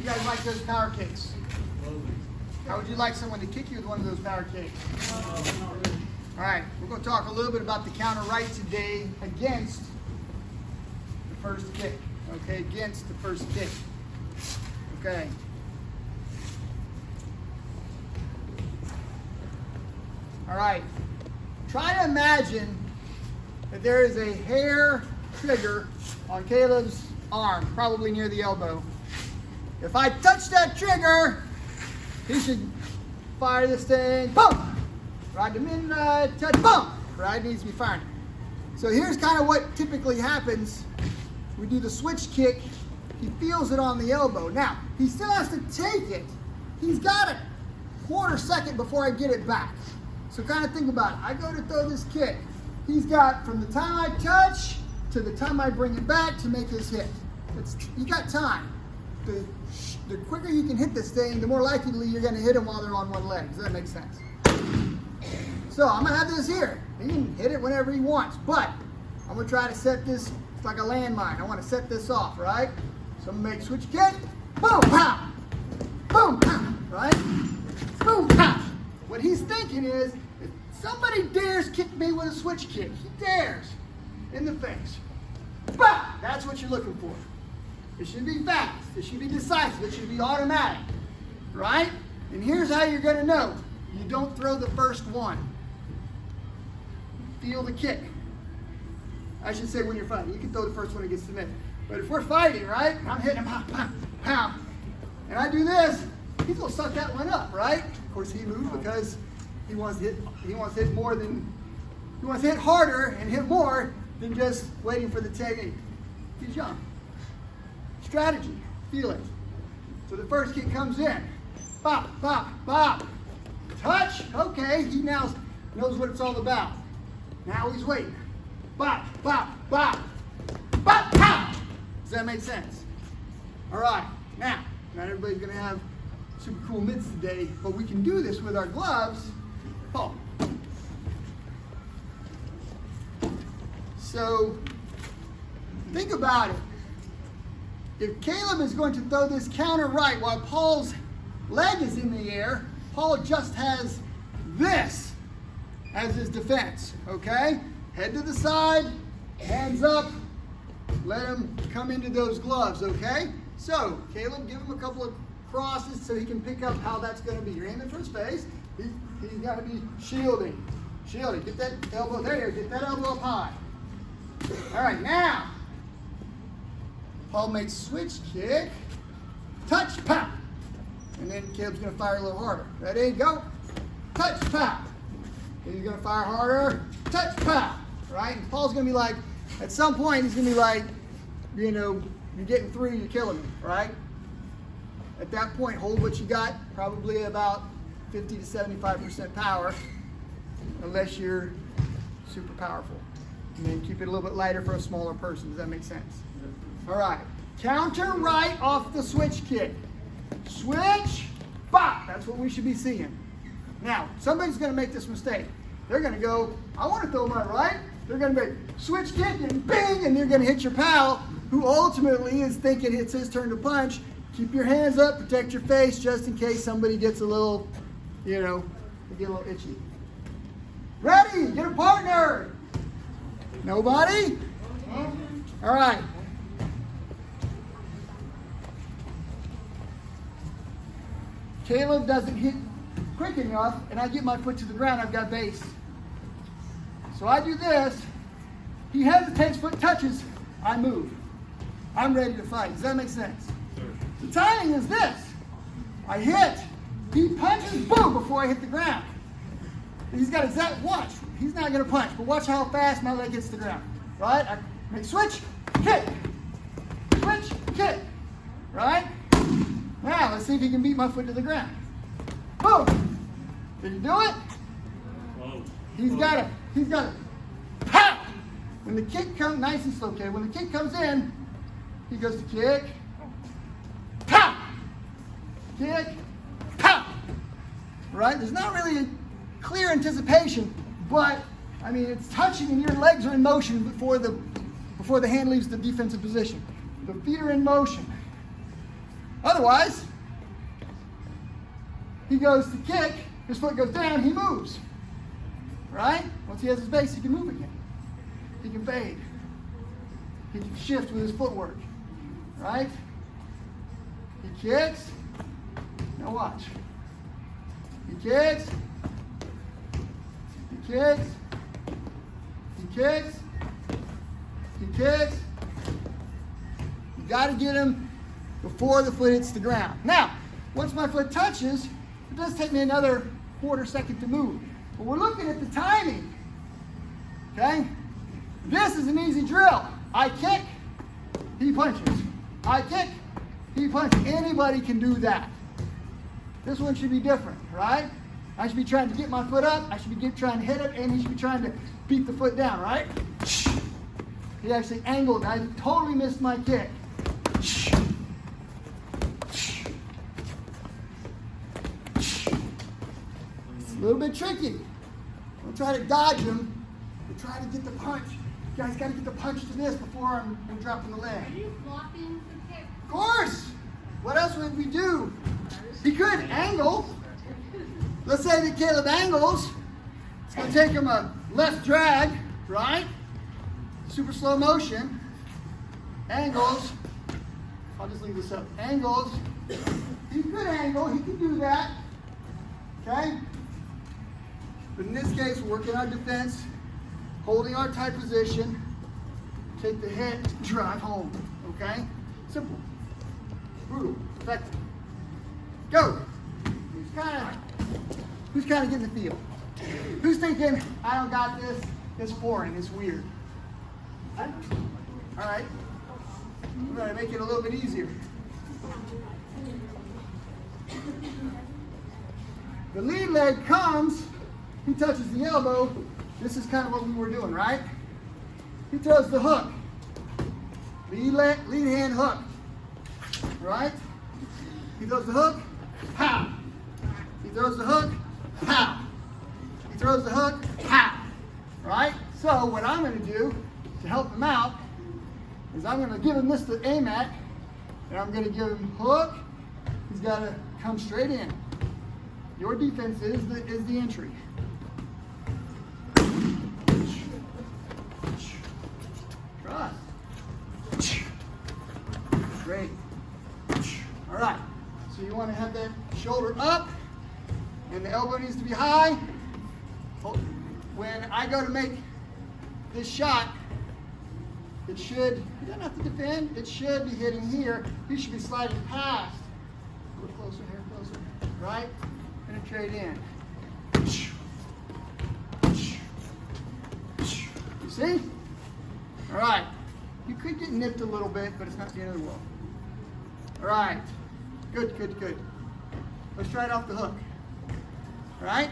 you guys like those power kicks? How would you like someone to kick you with one of those power kicks? All right, we're going to talk a little bit about the counter right today against the first kick. Okay, against the first kick. Okay. All right. Try to imagine that there is a hair trigger on Caleb's arm, probably near the elbow. If I touch that trigger, he should fire this thing, boom! Right the minute I touch, boom! Right, it needs to be firing. So here's kind of what typically happens. We do the switch kick. He feels it on the elbow. Now, he still has to take it. He's got a quarter second before I get it back. So kind of think about it. I go to throw this kick. He's got from the time I touch to the time I bring it back to make his hit. You got time. The quicker you can hit this thing, the more likely you're going to hit him while they're on one leg. Does that make sense? So I'm going to have this here. He can hit it whenever he wants, but I'm going to try to set this, it's like a landmine. I want to set this off, right? So I'm going to make switch kick. Boom, pow! Boom, pow! Right? Boom, pow! What he's thinking is, if somebody dares kick me with a switch kick, he dares, in the face. Bah! That's what you're looking for. It should be fast. It should be decisive. It should be automatic. Right? And here's how you're going to know. You don't throw the first one. Feel the kick. I should say when you're fighting. You can throw the first one against the net. But if we're fighting, right? I'm hitting him, pow, pow, pow. And I do this, he's going to suck that one up, right? Of course, he moves because he wants to hit more than, he wants to hit harder and hit more than just waiting for the technique. He's young. Strategy, feel it. So the first kick comes in. Bop, bop, bop. Touch, okay, he now knows what it's all about. Now he's waiting. Bop, bop, bop. Bop, pow! Does that make sense? All right, now, not everybody's gonna have super cool mitts today, but we can do this with our gloves. Oh. So, think about it. If Caleb is going to throw this counter right while Paul's leg is in the air, Paul just has this as his defense, okay? Head to the side, hands up, let him come into those gloves, okay? So, Caleb, give him a couple of crosses so he can pick up how that's going to be. You're aiming for his face. He's got to be shielding. Shielding. Get that elbow there. Get that elbow up high. All right, now. Paul makes switch kick, touch, pow. And then Caleb's going to fire a little harder. Ready, go. Touch, pow. He's going to fire harder, touch, pow. Right? And Paul's going to be like, at some point, he's going to be like, you know, you're getting through, you're killing me, right? At that point, hold what you got, probably about 50 to 75% power, unless you're super powerful. And then keep it a little bit lighter for a smaller person. Does that make sense? All right, counter right off the switch kick. Switch, bop, that's what we should be seeing. Now, somebody's gonna make this mistake. They're gonna go, I wanna throw my right. They're gonna make switch kick and bing, and you're gonna hit your pal, who ultimately is thinking it's his turn to punch. Keep your hands up, protect your face, just in case somebody gets a little, you know, they get a little itchy. Ready, get a partner. Nobody? All right. Caleb doesn't hit quick enough, and I get my foot to the ground, I've got base. So I do this, he hesitates, foot touches, I move. I'm ready to fight. Does that make sense? Sure. The timing is this. I hit, he punches, boom, before I hit the ground. He's got exact, watch, he's not gonna punch, but watch how fast my leg hits the ground. Right? I make switch, kick, right? Now, let's see if he can beat my foot to the ground. Boom! Did he do it? He's got it. Pow! When the kick comes, nice and slow, okay? When the kick comes in, he goes to kick, pow! Kick, pow! Right? There's not really a clear anticipation, but, I mean, it's touching and your legs are in motion before the hand leaves the defensive position. The feet are in motion. Otherwise, he goes to kick, his foot goes down, he moves. Right? Once he has his base, he can move again. He can fade. He can shift with his footwork. Right? He kicks. Now watch. He kicks. He kicks. He kicks. He kicks. You got to get him before the foot hits the ground. Now, once my foot touches, it does take me another quarter second to move. But we're looking at the timing. Okay? This is an easy drill. I kick, he punches. I kick, he punches. Anybody can do that. This one should be different, right? I should be trying to get my foot up, I should be trying to hit it, and he should be trying to beat the foot down, right? He actually angled, I totally missed my kick. It's a little bit tricky. Don't try to dodge him, but try to get the punch. You guys got to get the punch to this before I'm dropping the leg. Are you blocking the kick? Of course! What else would we do? He could angle. Let's say that Caleb angles. It's going to take him a left drag, right? Super slow motion. Angles. I'll just leave this up. Angles. He could angle. He could do that. Okay? But in this case, we're working our defense, holding our tight position, take the hit, drive home. Okay? Simple. Brutal. Effective. Go. Who's kind of getting the feel? Who's thinking, I don't got this, it's boring, it's weird? All right. We're going to make it a little bit easier. The lead leg comes, he touches the elbow. This is kind of what we were doing, right? He throws the hook. Lead hand hook. Right? He throws the hook, pow. He throws the hook, pow. He throws the hook, pow. Right? So what I'm going to do to help him out is I'm going to give him this to aim at, and I'm going to give him hook. He's got to come straight in. Your defense is the entry. Trust. Great. All right. So you want to have that shoulder up, and the elbow needs to be high. When I go to make this shot, it should, you don't have to defend, it should be hitting here. You should be sliding past. A little closer here, closer. Right? Penetrate in. You see? All right. You could get nipped a little bit, but it's not the end of the world. All right. Good, good, good. Let's try it off the hook. All right?